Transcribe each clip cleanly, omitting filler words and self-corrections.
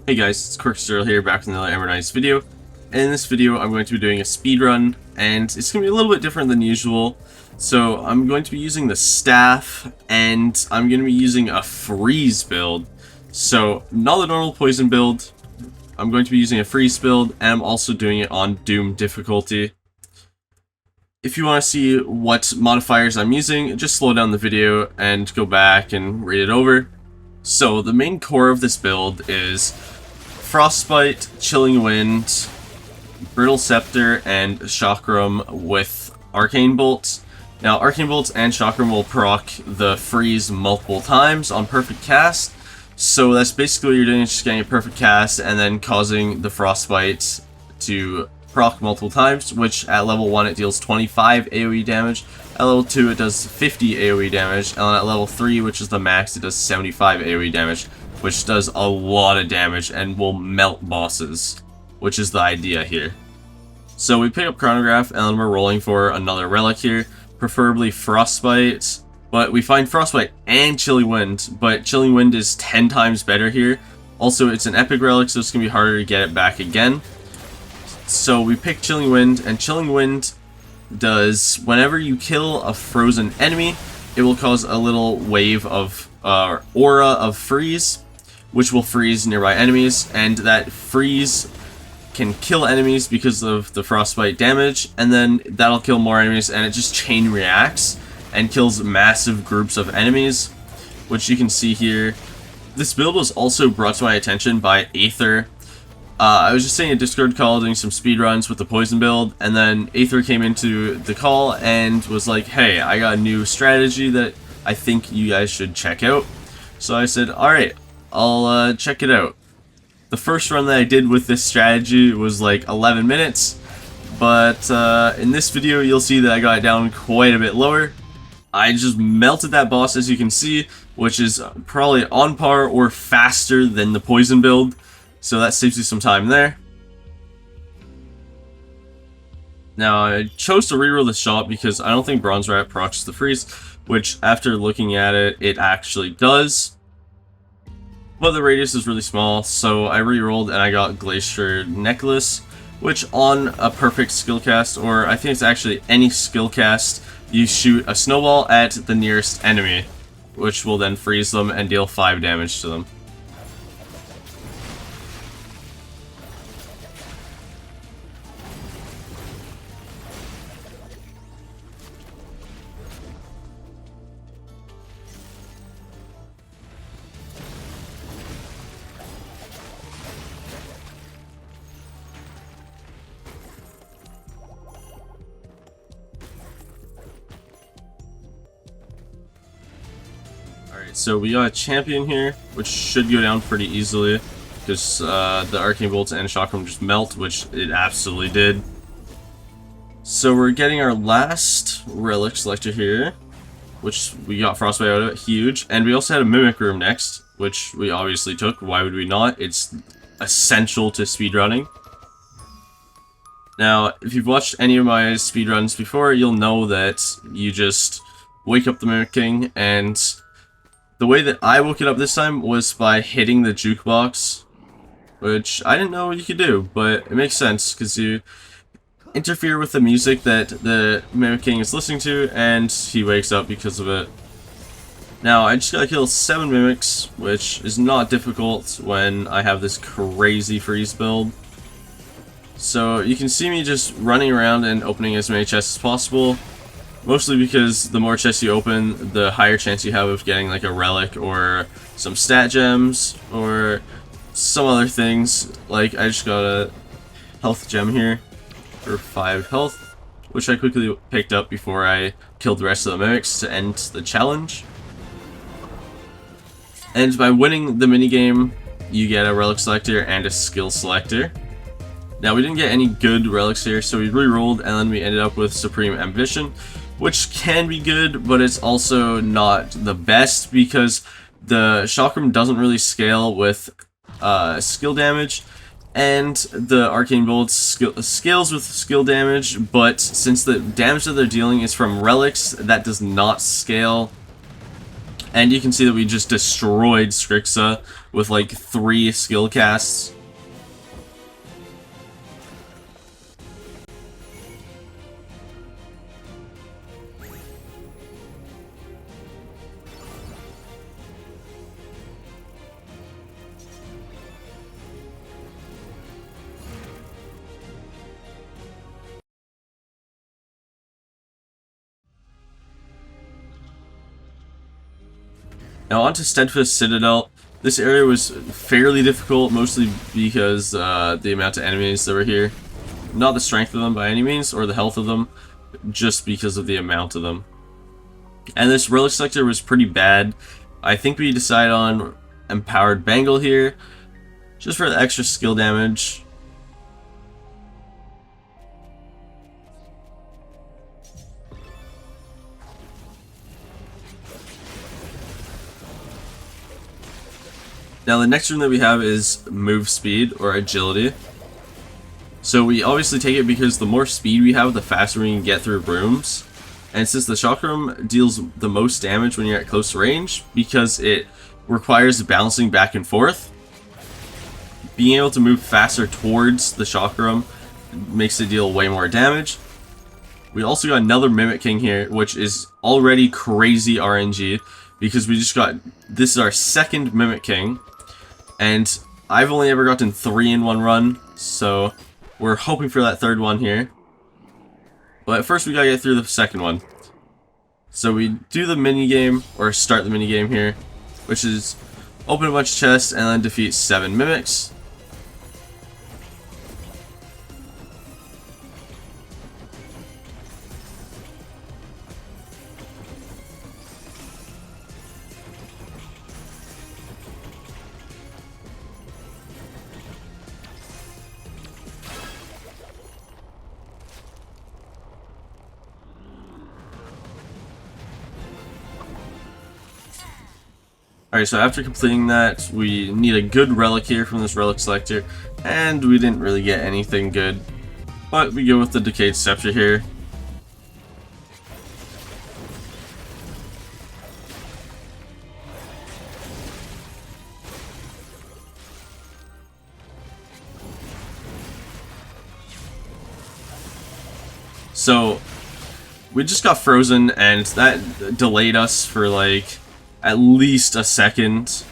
Hey guys, it's Quirkster here, back with another Ember video. And in this video, I'm going to be doing a speed run, and it's going to be a little bit different than usual. So I'm going to be using the staff, and I'm going to be using a freeze build. So not the normal poison build. I'm going to be using a freeze build, and I'm also doing it on Doom difficulty. If you want to see what modifiers I'm using, just slow down the video and go back and read it over. So the main core of this build is FrostBite, Chilling Wind, Brittle, Scepter, and Chakram with Arcane Bolts. Now, Arcane Bolts and Chakram will proc the freeze multiple times on perfect cast. So that's basically what you're doing, is just getting a perfect cast and then causing the FrostBite to proc multiple times, which at level 1 it deals 25 AoE damage, at level 2 it does 50 AoE damage, and at level 3, which is the max, it does 75 AoE damage, which does a lot of damage and will melt bosses, which is the idea here. So we pick up Chronograph, and then we're rolling for another relic here, preferably FrostBite, but we find FrostBite and Chilling Wind, but Chilling Wind is 10 times better here. Also, it's an epic relic, so it's going to be harder to get it back again. So we pick Chilling Wind, and Chilling Wind does, whenever you kill a frozen enemy, it will cause a little wave of aura of freeze, which will freeze nearby enemies, and that freeze can kill enemies because of the frostbite damage, and then that'll kill more enemies, and it just chain reacts and kills massive groups of enemies, which you can see here. This build was also brought to my attention by Aether. I was just saying a Discord call doing some speedruns with the poison build, and then Aether came into the call and was like, hey, I got a new strategy that I think you guys should check out. So I said, alright, I'll check it out. The first run that I did with this strategy was like 11 minutes, but in this video you'll see that I got it down quite a bit lower. I just melted that boss, as you can see, which is probably on par or faster than the poison build. So that saves you some time there. Now, I chose to reroll the shot because I don't think Bronze Rat procs the freeze, which after looking at it, it actually does. But the radius is really small, so I rerolled and I got Glacier Necklace, which on a perfect skill cast, or I think it's actually any skill cast, you shoot a snowball at the nearest enemy, which will then freeze them and deal 5 damage to them. So we got a champion here, which should go down pretty easily, because the Arcane Bolts and Chakram just melt, which it absolutely did. So we're getting our last Relic selector here, which we got Frostbite out of it, huge. And we also had a Mimic Room next, which we obviously took. Why would we not? It's essential to speedrunning. Now, if you've watched any of my speedruns before, you'll know that you just wake up the Mimic King, and the way that I woke it up this time was by hitting the jukebox, which I didn't know you could do, but it makes sense because you interfere with the music that the Mimic King is listening to, and he wakes up because of it. Now, I just gotta kill 7 Mimics, which is not difficult when I have this crazy freeze build. So you can see me just running around and opening as many chests as possible. Mostly because the more chests you open, the higher chance you have of getting like a relic or some stat gems or some other things. Like I just got a health gem here for 5 health, which I quickly picked up before I killed the rest of the mimics to end the challenge. And by winning the minigame, you get a relic selector and a skill selector. Now we didn't get any good relics here, so we re-rolled and then we ended up with Supreme Ambition, which can be good, but it's also not the best because the Chakram doesn't really scale with skill damage, and the Arcane Bolts scales with skill damage, but since the damage that they're dealing is from relics, that does not scale. And you can see that we just destroyed Scrixa with like 3 skill casts. Now onto Steadfast Citadel. This area was fairly difficult, mostly because the amount of enemies that were here. Not the strength of them by any means, or the health of them, just because of the amount of them. And this Relic sector was pretty bad. I think we decided on Empowered Bangle here, just for the extra skill damage. Now the next rune that we have is move speed or agility. So we obviously take it because the more speed we have, the faster we can get through rooms. And since the Chakram deals the most damage when you're at close range, because it requires bouncing back and forth, being able to move faster towards the Chakram makes it deal way more damage. We also got another Mimic King here, which is already crazy RNG, because we just got, this is our second Mimic King. And I've only ever gotten 3 in one run, so we're hoping for that third one here. But first we gotta get through the second one. So we do the minigame, or start the minigame here, which is open a bunch of chests and then defeat 7 mimics. Alright, so after completing that, we need a good relic here from this relic selector, and we didn't really get anything good. But we go with the Decayed Scepter here. So, we just got frozen, and that delayed us for like at least a second.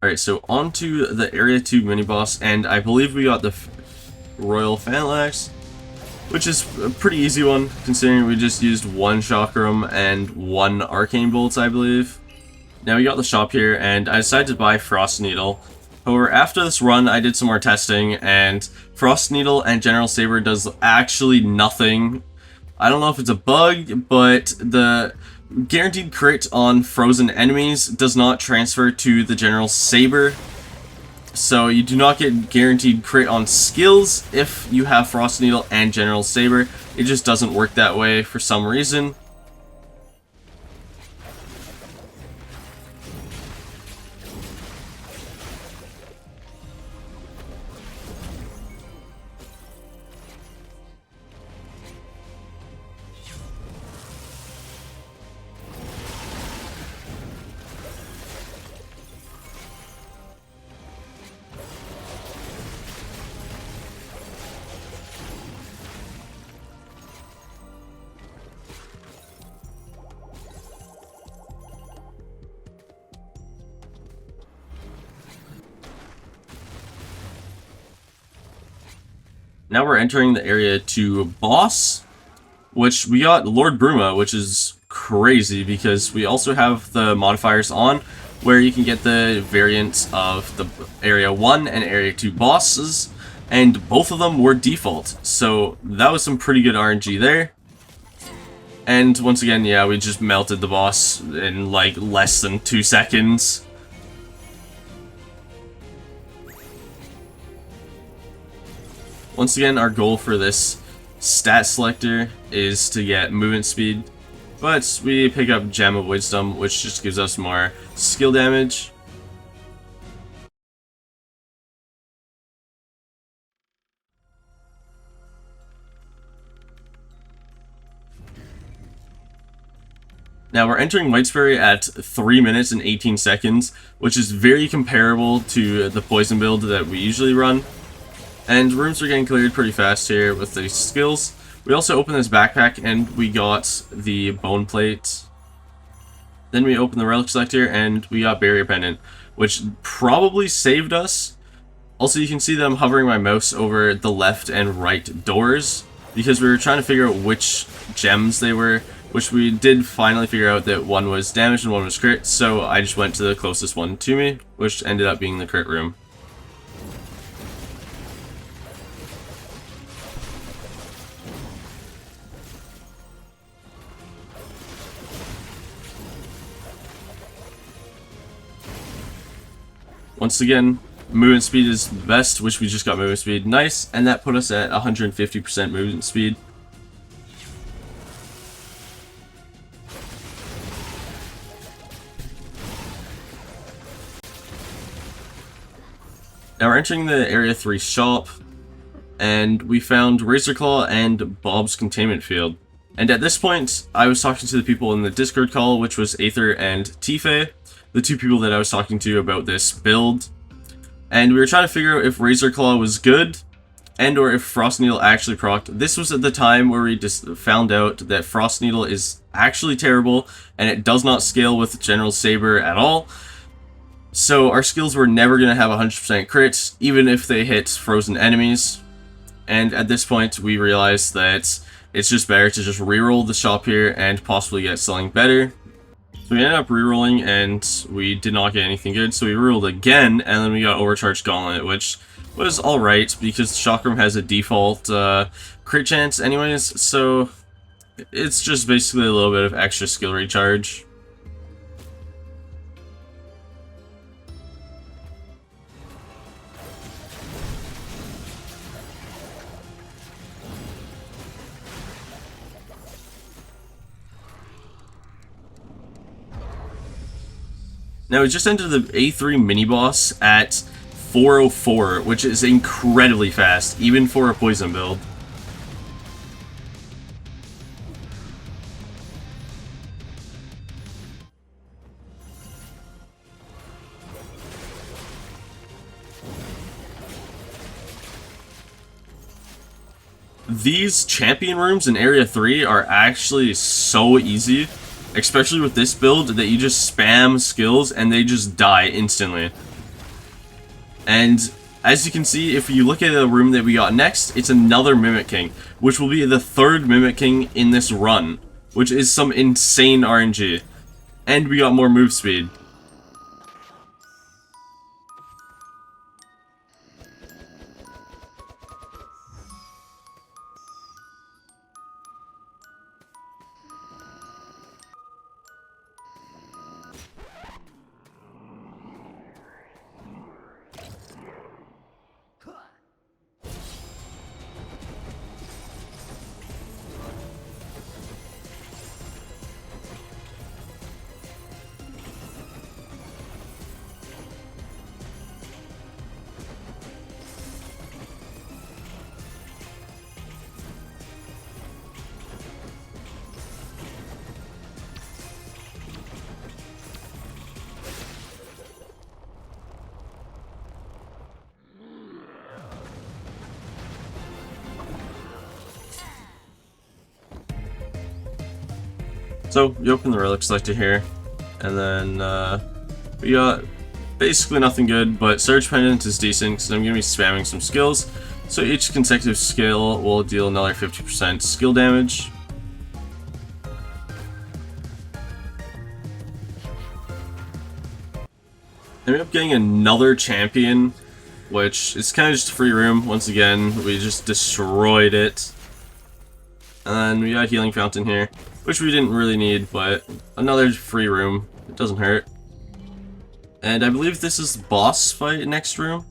Alright, so on to the Area 2 mini-boss, and I believe we got the Royal Phalanx, which is a pretty easy one, considering we just used 1 Chakram and 1 Arcane Bolt, I believe. Now we got the shop here, and I decided to buy Frost Needle. However, after this run, I did some more testing, and Frost Needle and General Saber does actually nothing. I don't know if it's a bug, but the guaranteed crit on frozen enemies does not transfer to the General Saber. So you do not get guaranteed crit on skills if you have Frost Needle and General Saber. It just doesn't work that way for some reason. Now we're entering the Area 2 boss, which we got Lord Bruma, which is crazy because we also have the modifiers on where you can get the variants of the Area 1 and Area 2 bosses, and both of them were default, so that was some pretty good RNG there. And once again, yeah, we just melted the boss in like less than 2 seconds. Once again, our goal for this stat selector is to get movement speed, but we pick up Gem of Wisdom, which just gives us more skill damage. Now we're entering Whitesbury at 3 minutes and 18 seconds, which is very comparable to the poison build that we usually run. And rooms are getting cleared pretty fast here with these skills. We also opened this backpack and we got the bone plate. Then we opened the relic selector and we got barrier pendant, which probably saved us. Also, you can see that I'm hovering my mouse over the left and right doors because we were trying to figure out which gems they were, which we did finally figure out that one was damage and one was crit, so I just went to the closest one to me, which ended up being the crit room. Once again, movement speed is best, which we just got movement speed. Nice, and that put us at 150% movement speed. Now we're entering the Area 3 shop, and we found Razorclaw and Bob's containment field. And at this point, I was talking to the people in the Discord call, which was Aether and Tifa, the two people that I was talking to about this build. And we were trying to figure out if Razorclaw was good, and or if Frost Needle actually procced. This was at the time where we just found out that Frost Needle is actually terrible, and it does not scale with General Saber at all. So our skills were never going to have 100% crits, even if they hit frozen enemies. And at this point, we realized that it's just better to just reroll the shop here and possibly get something better. So we ended up rerolling and we did not get anything good, so we rerolled again, and then we got Overcharged Gauntlet, which was alright because Chakram has a default crit chance anyways, so it's just basically a little bit of extra skill recharge. Now we just entered the A3 mini-boss at 4:04, which is incredibly fast, even for a poison build. These champion rooms in Area 3 are actually so easy, especially with this build, that you just spam skills and they just die instantly. And as you can see, if you look at the room that we got next, it's another Mimic King, which will be the third Mimic King in this run, which is some insane RNG. And we got more move speed. So, you open the Relics selector here, and then we got basically nothing good, but Surge Pendant is decent because I'm going to be spamming some skills. So each consecutive skill will deal another 50% skill damage. I ended up getting another champion, which is kind of just a free room. Once again, we just destroyed it. And then we got a healing fountain here, which we didn't really need, but another free room. It doesn't hurt. And I believe this is the boss fight next room.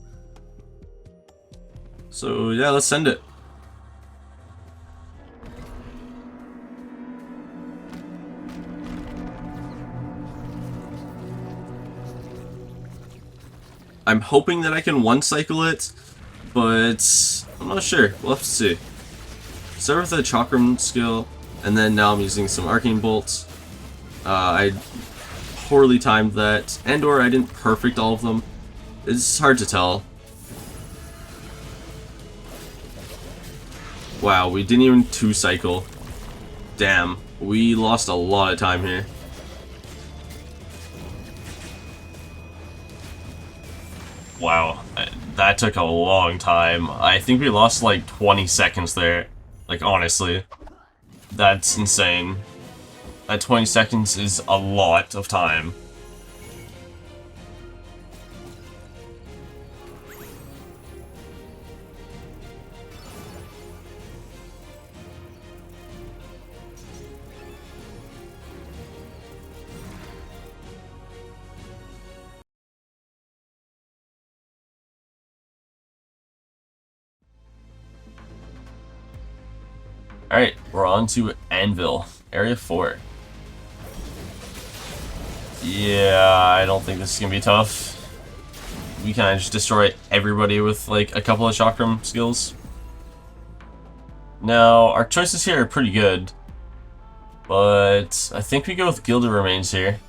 So yeah, let's send it. I'm hoping that I can one-cycle it, but I'm not sure. We'll have to see. Start with a Chakram skill, and then now I'm using some Arcane Bolts. I poorly timed that, and/or I didn't perfect all of them. It's hard to tell. Wow, we didn't even 2-cycle. Damn, we lost a lot of time here. Wow, that took a long time. I think we lost like 20 seconds there. Like, honestly. That's insane. That 20 seconds is a lot of time. Alright, we're on to Anvil, Area 4. Yeah, I don't think this is gonna be tough. We kind of just destroy everybody with like a couple of Chakram skills. Now, our choices here are pretty good, but I think we go with Gilded Remains here.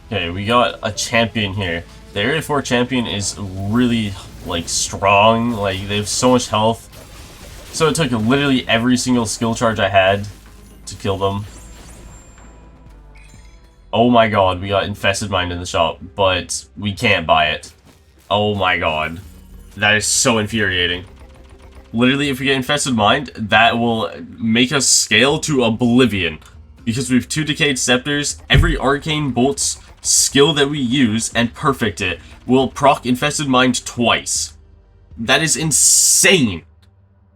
Okay, we got a champion here. The Area 4 champion is really, like, strong. Like, they have so much health. So it took literally every single skill charge I had to kill them. Oh my god, we got Infested Mind in the shop, but we can't buy it. Oh my god. That is so infuriating. Literally, if we get Infested Mind, that will make us scale to oblivion. Because we have 2 Decayed Scepters, every Arcane Bolt's skill that we use and perfect it will proc Infested Mind twice. That is insane.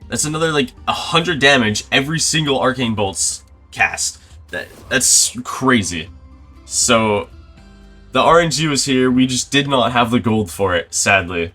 That's another like 100 damage every single Arcane Bolt's cast. That's crazy. So the RNG was here, we just did not have the gold for it, sadly.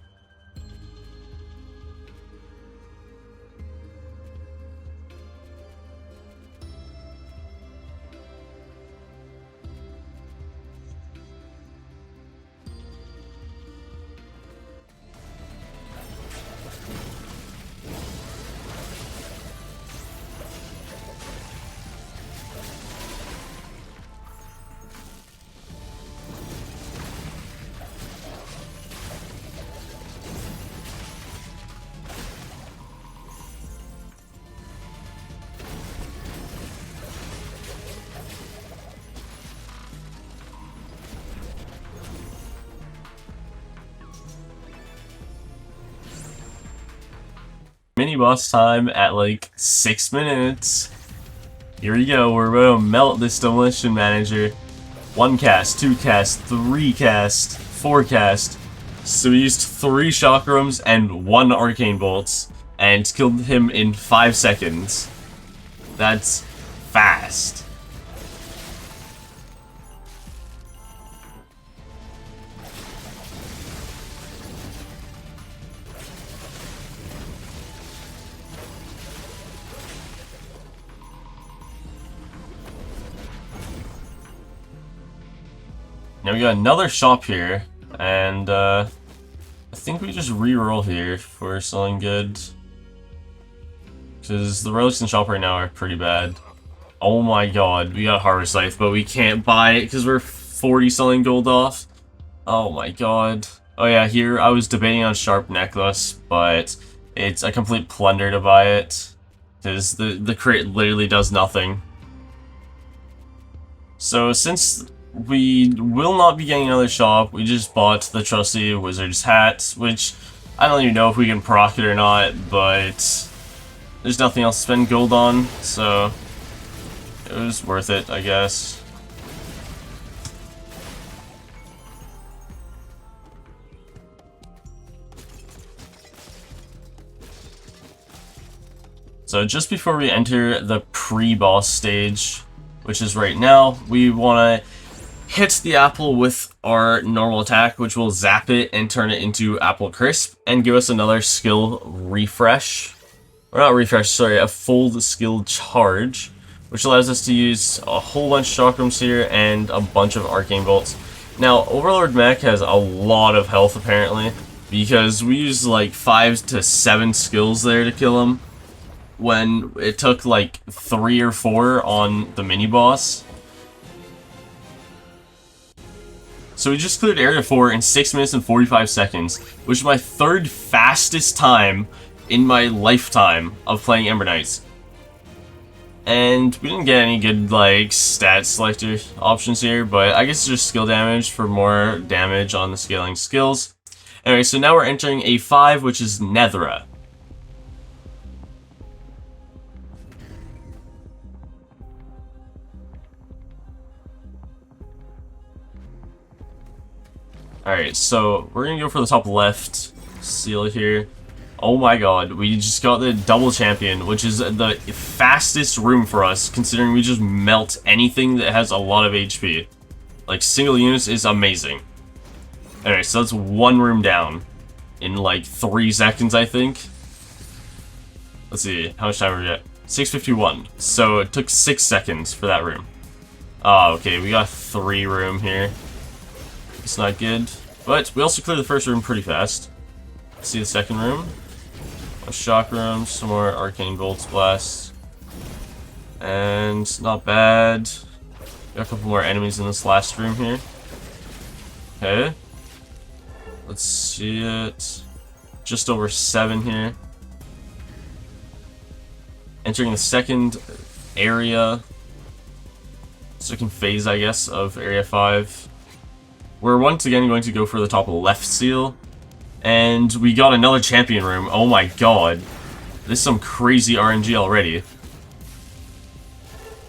Mini boss time at like 6 minutes. Here we go, we're going to melt this Demolition Manager. 1 cast, 2 cast, 3 cast, 4 cast. So we used 3 Chakrams and 1 Arcane Bolts and killed him in 5 seconds. That's fast. Now we got another shop here, and I think we just re-roll here for selling goods. Because the relics in the shop right now are pretty bad. Oh my god, we got Harvest Life, but we can't buy it because we're 40 selling gold off. Oh my god. Oh yeah, here I was debating on Sharp Necklace, but it's a complete plunder to buy it. Because the crate literally does nothing. So since we will not be getting another shop, we just bought the trusty Wizard's Hat, which I don't even know if we can proc it or not, but there's nothing else to spend gold on, so it was worth it, I guess. So just before we enter the pre-boss stage, which is right now. We want to hit the apple with our normal attack, which will zap it and turn it into Apple Crisp, and give us another skill refresh. Or not refresh, sorry, a full skill charge, which allows us to use a whole bunch of Chakrams here and a bunch of Arcane Bolts. Now, Overlord Mech has a lot of health, apparently, because we used like 5 to 7 skills there to kill him, when it took like 3 or 4 on the mini-boss. So we just cleared Area 4 in 6 minutes and 45 seconds, which is my 3rd fastest time in my lifetime of playing Ember Knights. And we didn't get any good, like, stat selector options here, but I guess it's just skill damage for more damage on the scaling skills. Anyway, so now we're entering A5, which is Nethra. Alright, so we're gonna go for the top left seal here. Oh my god, we just got the double champion, which is the fastest room for us, considering we just melt anything that has a lot of HP. Like, single units is amazing. Anyway, so that's 1 room down in like 3 seconds, I think. Let's see, how much time we got? 6:51. So it took 6 seconds for that room. Oh, okay, we got 3 room here. It's not good, but we also cleared the first room pretty fast. Let's see the second room. A Chakram, some more Arcane Bolts Blast. And not bad. Got a couple more enemies in this last room here. Okay. Let's see it. Just over 7 here. Entering the second area. Second phase, I guess, of Area 5. We're once again going to go for the top left seal. And we got another champion room. Oh my god. This is some crazy RNG already.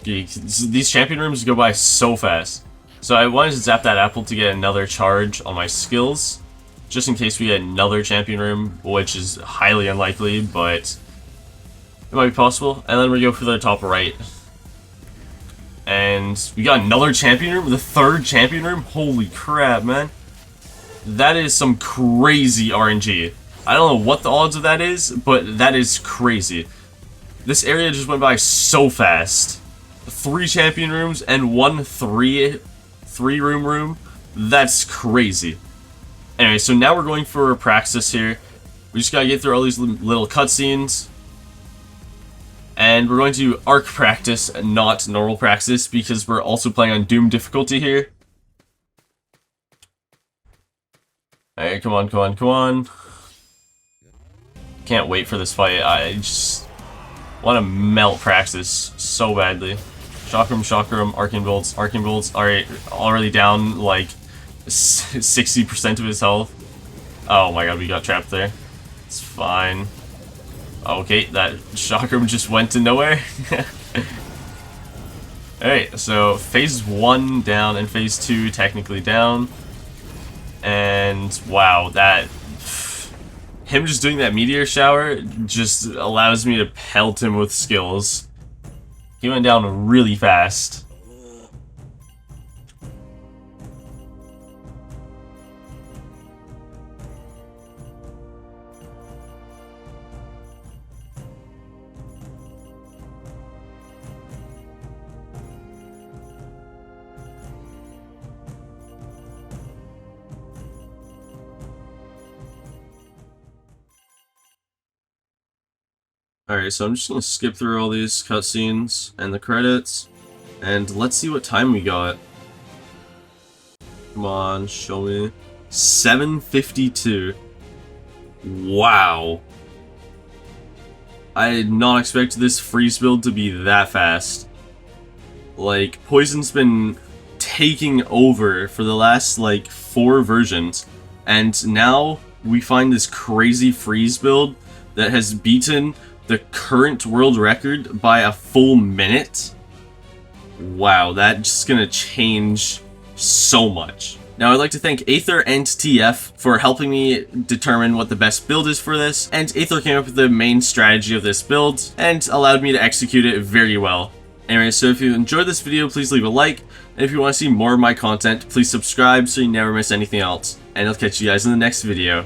These champion rooms go by so fast. So I wanted to zap that apple to get another charge on my skills. Just in case we get another champion room, which is highly unlikely, but it might be possible. And then we go for the top right. And we got another champion room? The 3rd champion room? Holy crap, man. That is some crazy RNG. I don't know what the odds of that is, but that is crazy. This area just went by so fast. 3 champion rooms and 1 three-room room. That's crazy. Anyway, so now we're going for Praxis here. We just gotta get through all these little cutscenes. And we're going to Arc Practice, not Normal Practice, because we're also playing on Doom difficulty here. Alright, come on, come on, come on. Can't wait for this fight. I just want to melt Praxis so badly. Chakram, Chakram, Arcane Bolts. Arcane Bolts are already down like 60% of his health. Oh my god, we got trapped there. It's fine. Okay, that Chakram just went to nowhere. Alright, so phase 1 down and phase 2 technically down. And wow, that him just doing that meteor shower just allows me to pelt him with skills. He went down really fast. Alright, so I'm just gonna skip through all these cutscenes and the credits, and let's see what time we got. Come on, show me. 7:52. Wow. I did not expect this freeze build to be that fast. Like, Poison's been taking over for the last, like, 4 versions, and now we find this crazy freeze build that has beaten the current world record by a full minute. Wow, that's just gonna change so much. Now I'd like to thank Aether and TF for helping me determine what the best build is for this, and Aether came up with the main strategy of this build and allowed me to execute it very well. Anyway, so if you enjoyed this video, please leave a like, and if you want to see more of my content, please subscribe so you never miss anything else, and I'll catch you guys in the next video.